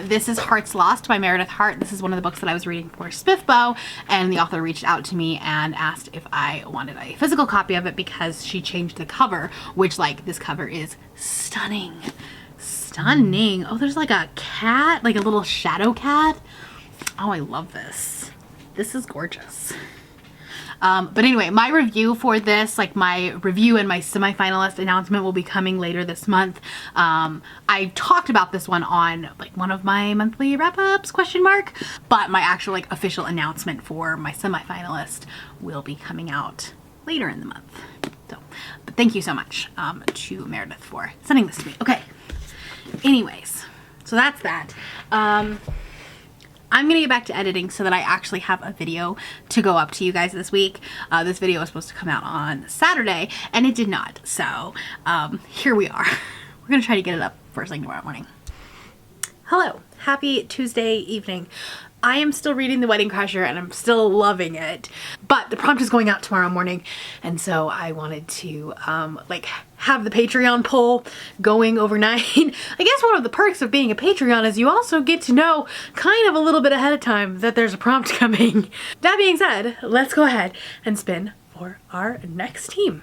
This is Hearts Lost by Meredith Hart. This is one of the books that I was reading for Spiffbo, and the author reached out to me and asked if I wanted a physical copy of it because she changed the cover, which like this cover is stunning. Stunning. Oh, there's like a cat, like a little shadow cat. Oh, I love this. This is gorgeous. But anyway, my review for this, like my review and my semi-finalist announcement will be coming later this month. I talked about this one on like one of my monthly wrap-ups, but my actual like official announcement for my semi-finalist will be coming out later in the month. So, but thank you so much to Meredith for sending this to me. Okay, anyways, so that's that. I'm gonna get back to editing so that I actually have a video to go up to you guys this week. This video was supposed to come out on Saturday and it did not. So here we are. We're gonna try to get it up first thing tomorrow morning. Hello, happy Tuesday evening. I am still reading The Wedding Crasher and I'm still loving it, but the prompt is going out tomorrow morning, and so I wanted to like have the Patreon poll going overnight. I guess one of the perks of being a Patreon is you also get to know kind of a little bit ahead of time that there's a prompt coming. That being said, let's go ahead and spin for our next team.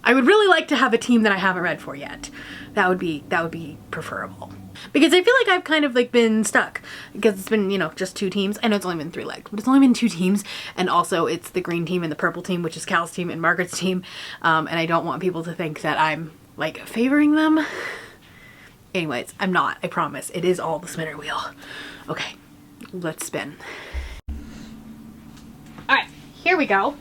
I would really like to have a team that I haven't read for yet. That would be preferable. Because I feel like I've kind of like been stuck because it's been, you know, just 2 teams. I know it's only been 3 legs, but it's only been 2 teams. And also it's the green team and the purple team, which is Cal's team and Margaret's team. And I don't want people to think that I'm like favoring them. Anyways, I'm not, I promise. It is all the spinner wheel. Okay, let's spin. All right, here we go.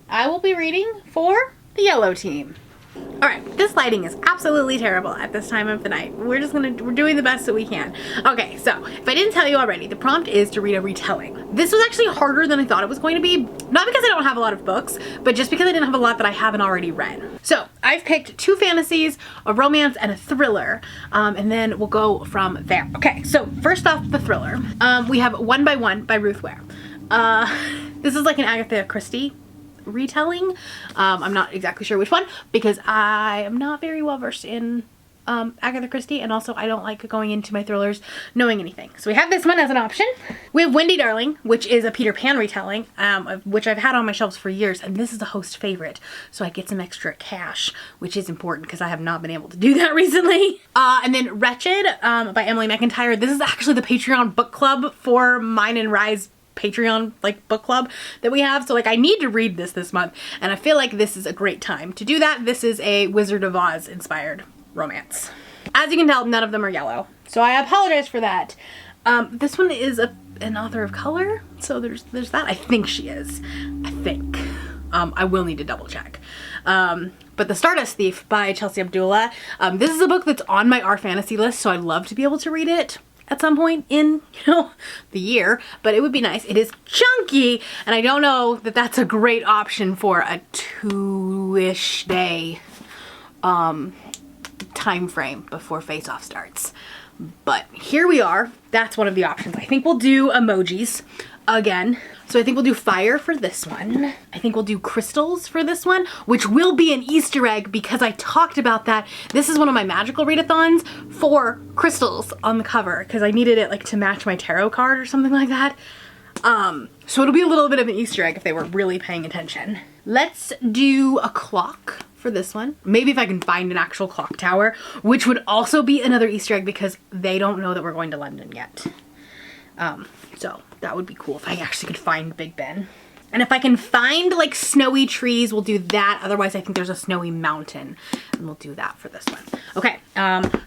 I will be reading for the yellow team. All right, this lighting is absolutely terrible at this time of the night. We're doing the best that we can. Okay, so if I didn't tell you already, the prompt is to read a retelling. This was actually harder than I thought it was going to be, not because I don't have a lot of books, but just because I didn't have a lot that I haven't already read. So I've picked 2 fantasies, a romance, and a thriller, and then we'll go from there. Okay, so first off, the thriller. We have One by One by Ruth Ware. This is like an Agatha Christie retelling. I'm not exactly sure which one because I am not very well versed in Agatha Christie, and also I don't like going into my thrillers knowing anything. So we have this one as an option. We have Wendy Darling, which is a Peter Pan retelling, which I've had on my shelves for years, and this is a host favorite, so I get some extra cash, which is important because I have not been able to do that recently. And then Wretched by Emily McIntyre. This is actually the Patreon book club for mine and Rye's Patreon like book club that we have, so like I need to read this month, and I feel like this is a great time to do that. This is a Wizard of Oz inspired romance. As you can tell, none of them are yellow, so I apologize for that. This one is an author of color, so there's that. I think she is. I think. I will need to double check. But The Stardust Thief by Chelsea Abdullah. This is a book that's on my Our Fantasy list, so I'd love to be able to read it at some point in, you know, the year, but it would be nice. It is chunky, and I don't know that that's a great option for a 2-ish day time frame before Face Off starts. But here we are. That's one of the options. I think we'll do emojis again. So I think we'll do fire for this one. I think we'll do crystals for this one, which will be an Easter egg because I talked about that. This is one of my magical readathons for crystals on the cover because I needed it like to match my tarot card or something like that. So it'll be a little bit of an Easter egg if they were really paying attention. Let's do a clock for this one. Maybe if I can find an actual clock tower, which would also be another Easter egg because they don't know that we're going to London yet. So that would be cool if I actually could find Big Ben. And if I can find like snowy trees, we'll do that. Otherwise, I think there's a snowy mountain and we'll do that for this one. Okay,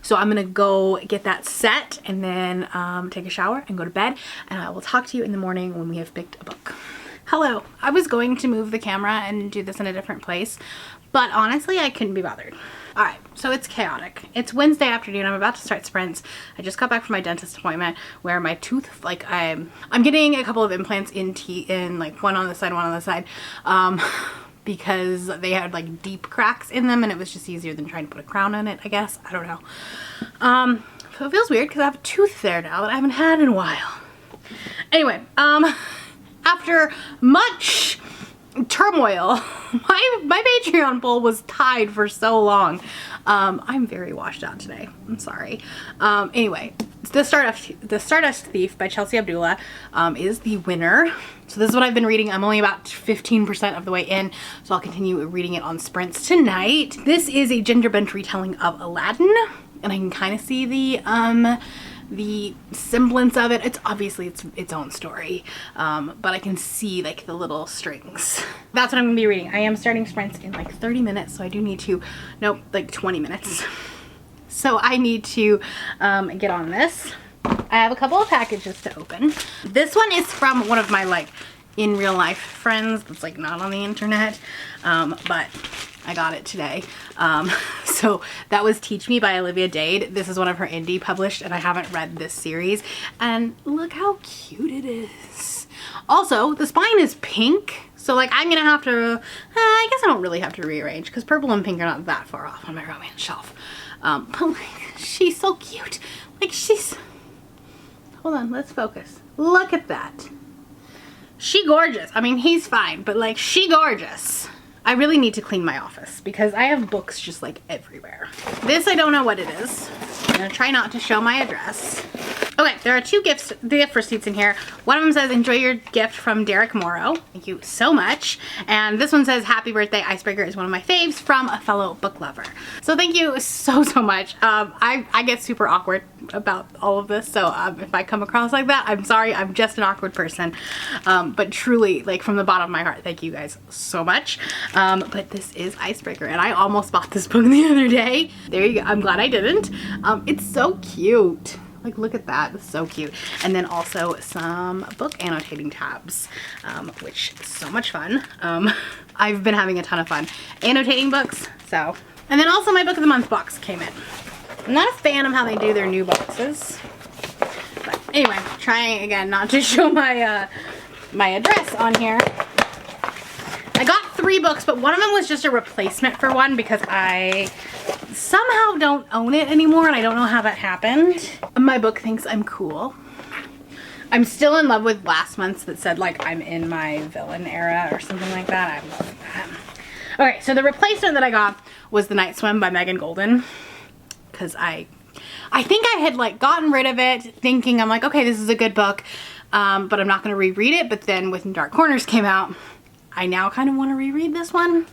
so I'm gonna go get that set and then take a shower and go to bed. And I will talk to you in the morning when we have picked a book. Hello, I was going to move the camera and do this in a different place, but honestly, I couldn't be bothered. All right, so it's chaotic. It's Wednesday afternoon. I'm about to start sprints. I just got back from my dentist appointment where my tooth, like I'm getting a couple of implants in like one on the side, one on the side, because they had like deep cracks in them and it was just easier than trying to put a crown on it, I guess. I don't know. So it feels weird because I have a tooth there now that I haven't had in a while. Anyway, after much turmoil, my Patreon poll was tied for so long. I'm very washed out today. I'm sorry. Anyway, The Stardust Thief by Chelsea Abdullah is the winner. So this is what I've been reading. I'm only about 15% of the way in, so I'll continue reading it on sprints tonight. This is a Gingerbread retelling of Aladdin, and I can kind of see the semblance of it. It's obviously its own story, but I can see like the little strings. That's what I'm gonna be reading. I am starting sprints in like 30 minutes, so I do need to, nope, like 20 minutes. So I need to get on this. I have a couple of packages to open. This one is from one of my like in real life friends that's like not on the internet, but I got it today. So that was Teach Me by Olivia Dade. This is one of her indie published, and I haven't read this series. And look how cute it is. Also, the spine is pink. So like I'm gonna have to, I guess I don't really have to rearrange because purple and pink are not that far off on my romance shelf. But like, she's so cute. Like she's, hold on, let's focus. Look at that. She gorgeous. I mean, he's fine, but like, she gorgeous. I really need to clean my office because I have books just like everywhere. This, I don't know what it is. I'm gonna try not to show my address. Okay, there are two gift receipts in here. One of them says, enjoy your gift from Derek Morrow. Thank you so much. And this one says, happy birthday, Icebreaker is one of my faves from a fellow book lover. So thank you so much. I get super awkward about all of this. So if I come across like that, I'm sorry. I'm just an awkward person. But truly, like from the bottom of my heart, thank you guys so much. But this is Icebreaker and I almost bought this book the other day. There you go. I'm glad I didn't. It's so cute. Like, look at that. It's so cute. And then also some book annotating tabs, which is so much fun. I've been having a ton of fun annotating books. So, and then also my book of the month box came in. I'm not a fan of how they do their new boxes. But anyway, trying again not to show my my address on here. I got 3 books, but one of them was just a replacement for one because I somehow don't own it anymore and I don't know how that happened. My book thinks I'm cool. I'm still in love with last month's that said like I'm in my villain era or something like that. I love that. Okay, so the replacement that I got was The Night Swim by Megan Golden because I think I had like gotten rid of it thinking I'm like, okay, this is a good book, but I'm not going to reread it. But then when Dark Corners came out, I now kind of want to reread this one.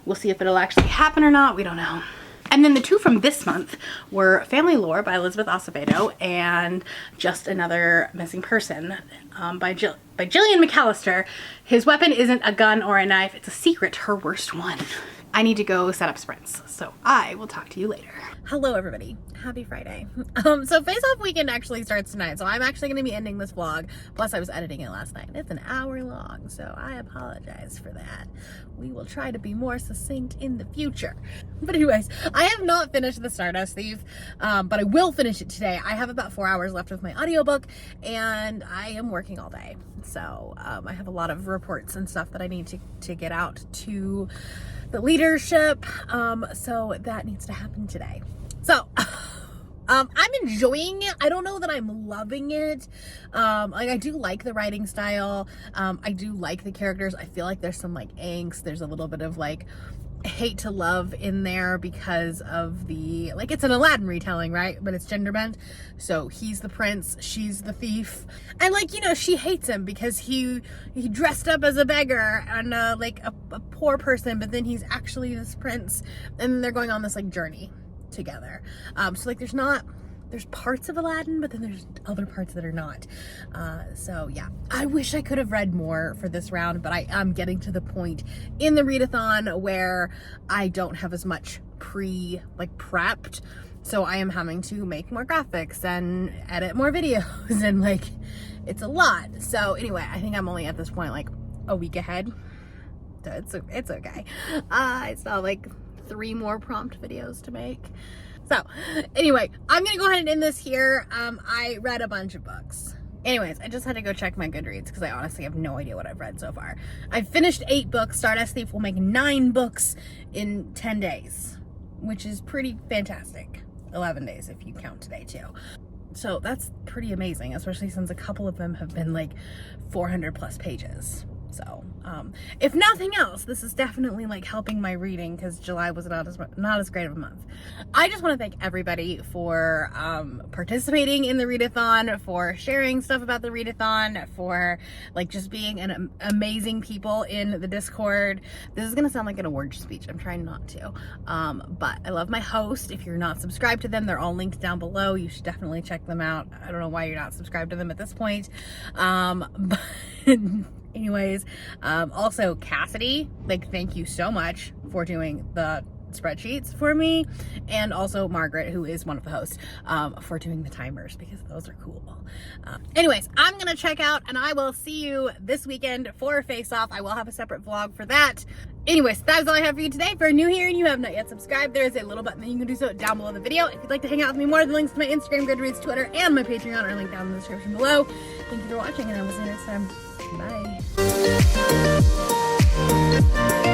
We'll see if it'll actually happen or not. We don't know. And then the 2 from this month were Family Lore by Elizabeth Acevedo and Just Another Missing Person by Gillian McAllister. His weapon isn't a gun or a knife. It's a secret, her worst one. I need to go set up sprints, so I will talk to you later. Hello everybody, happy Friday. So Face Off weekend actually starts tonight, so I'm actually gonna be ending this vlog. Plus I was editing it last night. It's an hour long, so I apologize for that. We will try to be more succinct in the future. But anyways, I have not finished The Stardust Thief, but I will finish it today. I have about 4 hours left with my audiobook and I am working all day. So I have a lot of reports and stuff that I need to get out to the leadership, so that needs to happen today. So I'm enjoying it. I don't know that I'm loving it. Like I do like the writing style. I do like the characters. I feel like there's some like angst. There's a little bit of like hate to love in there because of the, like, it's an Aladdin retelling, right? But it's gender bent. So he's the prince, she's the thief. And like, you know, she hates him because he dressed up as a beggar and like a poor person, but then he's actually this prince. And then they're going on this like journey together. So like there's parts of Aladdin, but then there's other parts that are not. So yeah, I wish I could have read more for this round, but I am getting to the point in the readathon where I don't have as much prepped. So I am having to make more graphics and edit more videos and like, it's a lot. So anyway, I think I'm only at this point like a week ahead. So it's okay. I still have like 3 more prompt videos to make. So anyway, I'm gonna go ahead and end this here. I read a bunch of books. Anyways, I just had to go check my Goodreads because I honestly have no idea what I've read so far. I've finished 8 books. Stardust Thief will make 9 books in 10 days, which is pretty fantastic. 11 days if you count today too. So that's pretty amazing, especially since a couple of them have been like 400 plus pages. So if nothing else, this is definitely like helping my reading because July was not as great of a month. I just want to thank everybody for participating in the readathon, for sharing stuff about the readathon, for like just being an amazing people in the Discord. This is gonna sound like an award speech. I'm trying not to, but I love my host. If you're not subscribed to them, they're all linked down below. You should definitely check them out. I don't know why you're not subscribed to them at this point, but anyways, also Cassidy, like thank you so much for doing the spreadsheets for me, and also Margaret, who is one of the hosts, for doing the timers because those are cool. Anyways, I'm gonna check out and I will see you this weekend for Face Off. I will have a separate vlog for that. Anyways, that's all I have for you today. If you're new here and you have not yet subscribed, there is a little button that you can do so down below the video. If you'd like to hang out with me more, the links to my Instagram, Goodreads, Twitter, and my Patreon are linked down in the description below. Thank you for watching and I will see you next time. Bye.